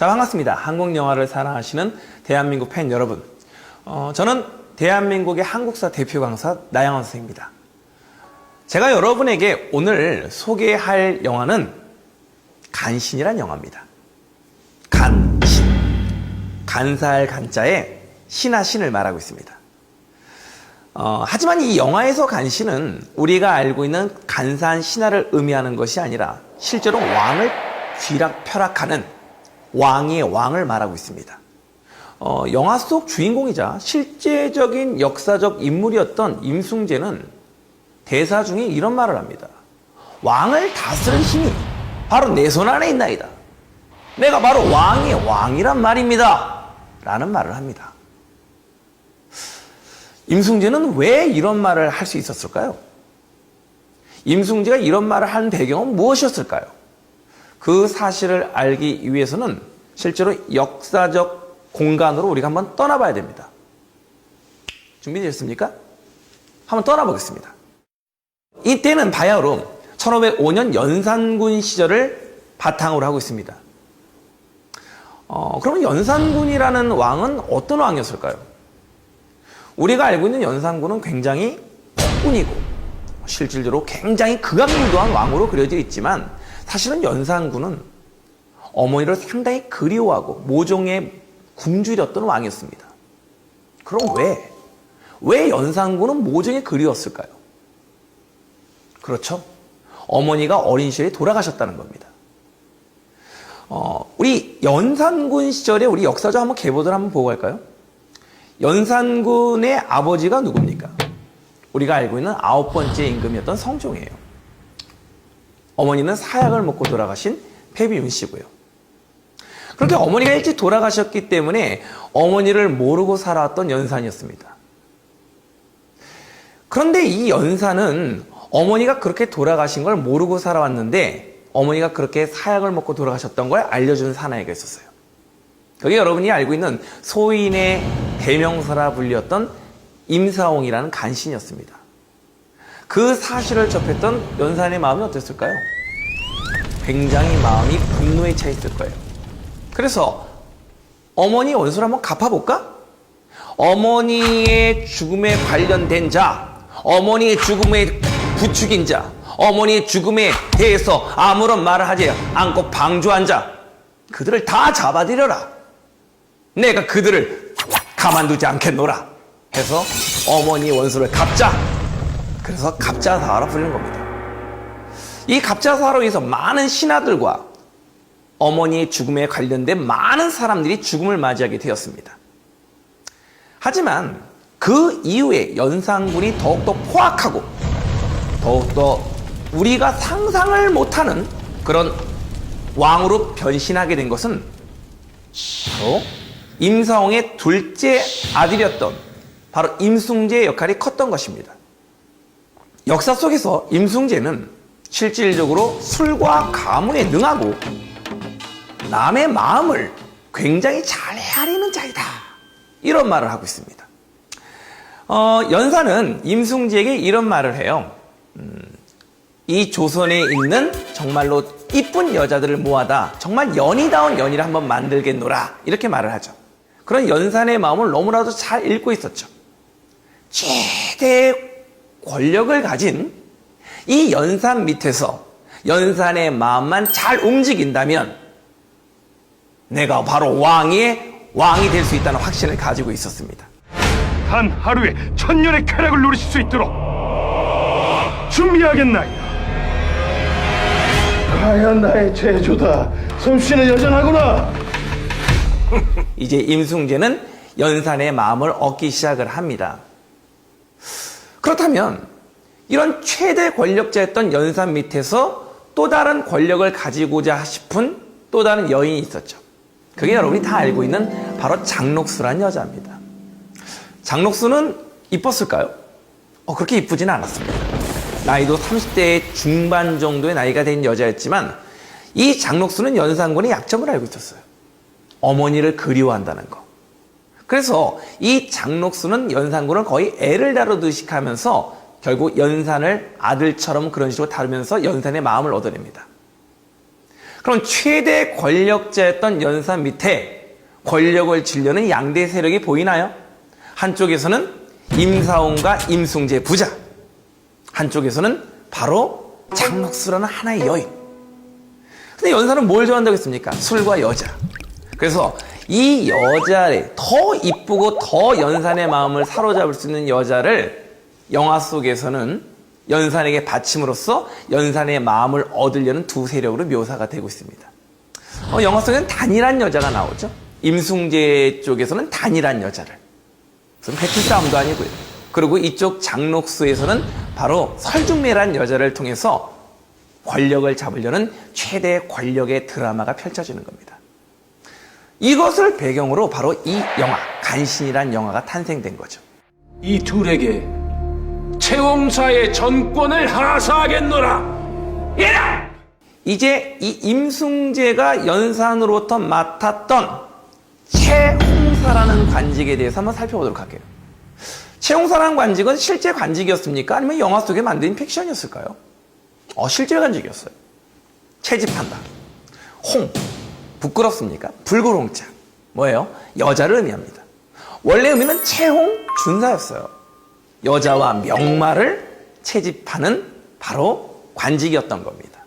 자, 반갑습니다. 한국 영화를 사랑하시는 대한민국 팬 여러분. 저는 대한민국의 한국사 대표 강사 나양원 선생입니다. 제가 여러분에게 오늘 소개할 영화는 간신이란 영화입니다. 간신. 간사할 간자에 신하신을 말하고 있습니다. 하지만 이 영화에서 간신은 우리가 알고 있는 간사한 신하를 의미하는 것이 아니라 실제로 왕을 쥐락펴락하는 왕의 왕을 말하고 있습니다. 영화 속 주인공이자 실제적인 역사적 인물이었던 임승재는 대사 중에 이런 말을 합니다. 왕을 다스릴 힘이 바로 내 손 안에 있나이다. 내가 바로 왕의 왕이란 말입니다. 라는 말을 합니다. 임승재는 왜 이런 말을 할 수 있었을까요? 임승재가 이런 말을 한 배경은 무엇이었을까요? 그 사실을 알기 위해서는 실제로 역사적 공간으로 우리가 한번 떠나봐야 됩니다. 준비되셨습니까? 한번 떠나보겠습니다. 이때는 바야흐로 1505년 연산군 시절을 바탕으로 하고 있습니다. 그러면 연산군이라는 왕은 어떤 왕이었을까요? 우리가 알고 있는 연산군은 굉장히 폭군이고 실질적으로 굉장히 극악무도한 왕으로 그려져 있지만 사실은 연산군은 어머니를 상당히 그리워하고 모종에 굶주렸던 왕이었습니다. 그럼 왜 연산군은 모종에 그리웠을까요? 그렇죠. 어머니가 어린 시절에 돌아가셨다는 겁니다. 우리 연산군 시절에 우리 역사적 한번 계보들 한번 보고 갈까요? 연산군의 아버지가 누굽니까? 우리가 알고 있는 9번째 임금이었던 성종이에요. 어머니는 사약을 먹고 돌아가신 패비윤 씨고요. 그렇게 어머니가 일찍 돌아가셨기 때문에 어머니를 모르고 살아왔던 연산이었습니다. 그런데 이 연산은 어머니가 그렇게 돌아가신 걸 모르고 살아왔는데 어머니가 그렇게 사약을 먹고 돌아가셨던 걸 알려준 사나이가 있었어요. 그게 여러분이 알고 있는 소인의 대명사라 불렸던 임사홍이라는 간신이었습니다. 그 사실을 접했던 연산의 마음이 어땠을까요? 굉장히 마음이 분노에 차 있을 거예요. 그래서 어머니 원수를 한번 갚아볼까? 어머니의 죽음에 관련된 자, 어머니의 죽음에 부추긴 자, 어머니의 죽음에 대해서 아무런 말을 하지 않고 방조한 자, 그들을 다 잡아들여라. 내가 그들을 가만두지 않겠노라 해서 어머니 원수를 갚자. 그래서 갑자사화로 불리는 겁니다. 이 갑자사화로 인해서 많은 신하들과 어머니의 죽음에 관련된 많은 사람들이 죽음을 맞이하게 되었습니다. 하지만 그 이후에 연산군이 더욱더 포악하고 더욱더 우리가 상상을 못하는 그런 왕으로 변신하게 된 것은 바로 임사홍의 둘째 아들이었던 바로 임승재의 역할이 컸던 것입니다. 역사 속에서 임승재는 실질적으로 술과 가문에 능하고 남의 마음을 굉장히 잘 헤아리는 자이다. 이런 말을 하고 있습니다. 연산은 임승재에게 이런 말을 해요. 이 조선에 있는 정말로 이쁜 여자들을 모아다 정말 연희다운 연희를 한번 만들겠노라. 이렇게 말을 하죠. 그런 연산의 마음을 너무나도 잘 읽고 있었죠. 최대의 권력을 가진 이 연산 밑에서 연산의 마음만 잘 움직인다면 내가 바로 왕이 될 수 있다는 확신을 가지고 있었습니다. 단 하루에 1000년의 쾌락을 누리실 수 있도록 준비하겠나이다. 과연 나의 제조다. 솜씨는 여전하구나. 이제 임승재는 연산의 마음을 얻기 시작을 합니다. 그렇다면 이런 최대 권력자였던 연산 밑에서 또 다른 권력을 가지고자 싶은 또 다른 여인이 있었죠. 그게 여러분이 다 알고 있는 바로 장록수란 여자입니다. 장록수는 이뻤을까요? 그렇게 이쁘지는 않았습니다. 나이도 30대 중반 정도의 나이가 된 여자였지만 이 장록수는 연산군의 약점을 알고 있었어요. 어머니를 그리워한다는 거. 그래서 이 장록수는 연산군을 거의 애를 다루듯이 하면서 결국 연산을 아들처럼 그런 식으로 다루면서 연산의 마음을 얻어냅니다. 그럼 최대 권력자였던 연산 밑에 권력을 쥐려는 양대 세력이 보이나요? 한쪽에서는 임사홍과 임승재 부자, 한쪽에서는 바로 장록수라는 하나의 여인. 근데 연산은 뭘 좋아한다고 했습니까? 술과 여자. 그래서 이 여자를 더 이쁘고 더 연산의 마음을 사로잡을 수 있는 여자를 영화 속에서는 연산에게 바침으로써 연산의 마음을 얻으려는 두 세력으로 묘사가 되고 있습니다. 영화 속에는 단일한 여자가 나오죠. 임승재 쪽에서는 단일한 여자를. 무슨 배틀 싸움도 아니고요. 그리고 이쪽 장록수에서는 바로 설중매란 여자를 통해서 권력을 잡으려는 최대 권력의 드라마가 펼쳐지는 겁니다. 이것을 배경으로 바로 이 영화, 간신이란 영화가 탄생된 거죠. 이 둘에게 최홍사의 전권을 하사하겠노라. 이라! 이제 이 임승재가 연산으로부터 맡았던 최홍사라는 관직에 대해서 한번 살펴보도록 할게요. 최홍사라는 관직은 실제 관직이었습니까? 아니면 영화 속에 만든 픽션이었을까요? 실제 관직이었어요. 채집한다. 홍, 부끄럽습니까? 붉은홍자. 뭐예요? 여자를 의미합니다. 원래 의미는 채홍 준사였어요. 여자와 명마를 채집하는 바로 관직이었던 겁니다.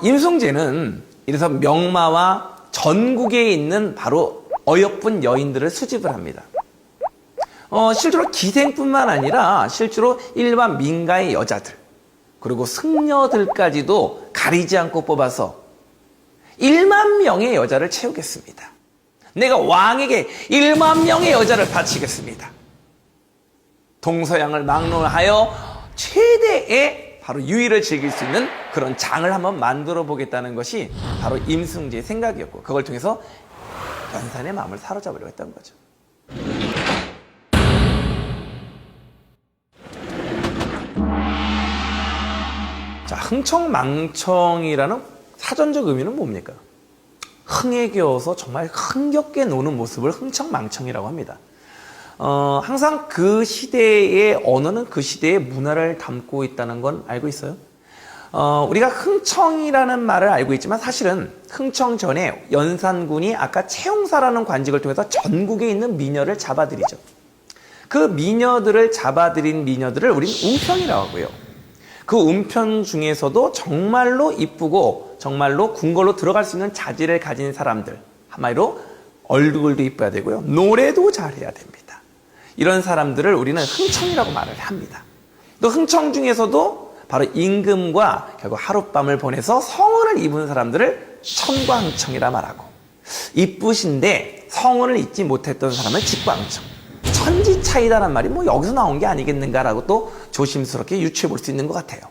임승재는 이래서 명마와 전국에 있는 바로 어여쁜 여인들을 수집을 합니다. 실제로 기생뿐만 아니라 실제로 일반 민가의 여자들, 그리고 승려들까지도 가리지 않고 뽑아서 1만 명의 여자를 채우겠습니다. 내가 왕에게 1만 명의 여자를 바치겠습니다. 동서양을 막론하여 최대의 바로 유의를 즐길 수 있는 그런 장을 한번 만들어 보겠다는 것이 바로 임승재의 생각이었고, 그걸 통해서 연산의 마음을 사로잡으려고 했던 거죠. 자, 흥청망청이라는 사전적 의미는 뭡니까? 흥에 겨워서 정말 흥겹게 노는 모습을 흥청망청이라고 합니다. 항상 그 시대의 언어는 그 시대의 문화를 담고 있다는 건 알고 있어요? 우리가 흥청이라는 말을 알고 있지만 사실은 흥청 전에 연산군이 아까 채용사라는 관직을 통해서 전국에 있는 미녀를 잡아들이죠. 그 미녀들을 잡아들인 미녀들을 우리는 우편이라고 하고요. 그 운편 중에서도 정말로 이쁘고 정말로 궁궐로 들어갈 수 있는 자질을 가진 사람들, 한마디로 얼굴도 이뻐야 되고요, 노래도 잘해야 됩니다. 이런 사람들을 우리는 흥청이라고 말을 합니다. 또 흥청 중에서도 바로 임금과 결국 하룻밤을 보내서 성혼을 입은 사람들을 천광청이라 말하고, 이쁘신데 성혼을 입지 못했던 사람을 직광청, 천지 차이다란 말이 뭐 여기서 나온 게 아니겠는가라고 또 조심스럽게 유추해 볼 수 있는 것 같아요.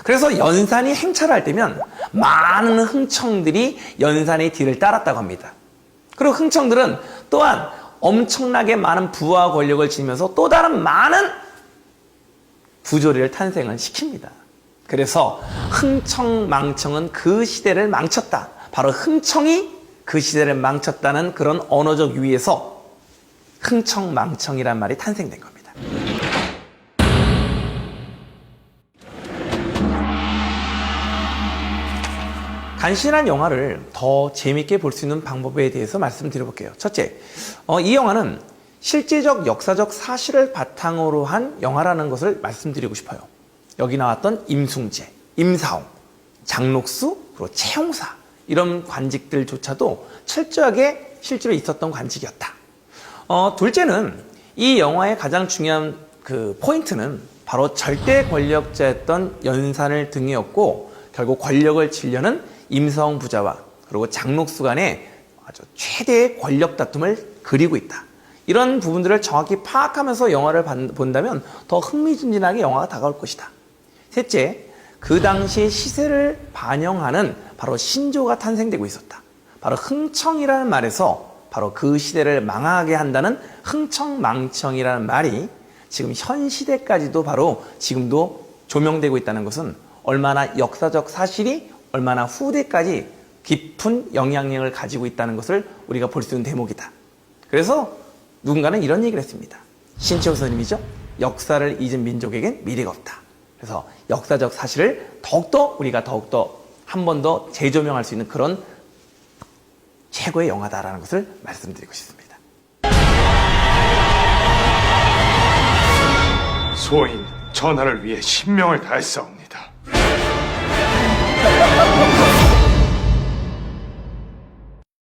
그래서 연산이 행차를 할 때면 많은 흥청들이 연산의 뒤를 따랐다고 합니다. 그리고 흥청들은 또한 엄청나게 많은 부와 권력을 지니면서 또 다른 많은 부조리를 탄생을 시킵니다. 그래서 흥청망청은 그 시대를 망쳤다. 바로 흥청이 그 시대를 망쳤다는 그런 언어적 유의에서 흥청망청이란 말이 탄생된 겁니다. 간신한 영화를 더 재밌게 볼 수 있는 방법에 대해서 말씀드려볼게요. 첫째, 이 영화는 실제적 역사적 사실을 바탕으로 한 영화라는 것을 말씀드리고 싶어요. 여기 나왔던 임승재, 임사홍, 장록수, 그리고 채용사, 이런 관직들조차도 철저하게 실제로 있었던 관직이었다. 둘째는 이 영화의 가장 중요한 그 포인트는 바로 절대 권력자였던 연산을 등에 업고 결국 권력을 쥐려는 임사홍 부자와 그리고 장록수 간의 아주 최대의 권력 다툼을 그리고 있다. 이런 부분들을 정확히 파악하면서 영화를 본다면 더 흥미진진하게 영화가 다가올 것이다. 셋째, 그 당시 시세를 반영하는 바로 신조가 탄생되고 있었다. 바로 흥청이라는 말에서 바로 그 시대를 망하게 한다는 흥청망청이라는 말이 지금 현 시대까지도 바로 지금도 조명되고 있다는 것은 얼마나 역사적 사실이 얼마나 후대까지 깊은 영향력을 가지고 있다는 것을 우리가 볼 수 있는 대목이다. 그래서 누군가는 이런 얘기를 했습니다. 신채호 선생님이죠. 역사를 잊은 민족에겐 미래가 없다. 그래서 역사적 사실을 우리가 더욱더 한 번 더 재조명할 수 있는 그런 최고의 영화다라는 것을 말씀드리고 싶습니다. 소인 전하를 위해 신명을 다했사옵니다.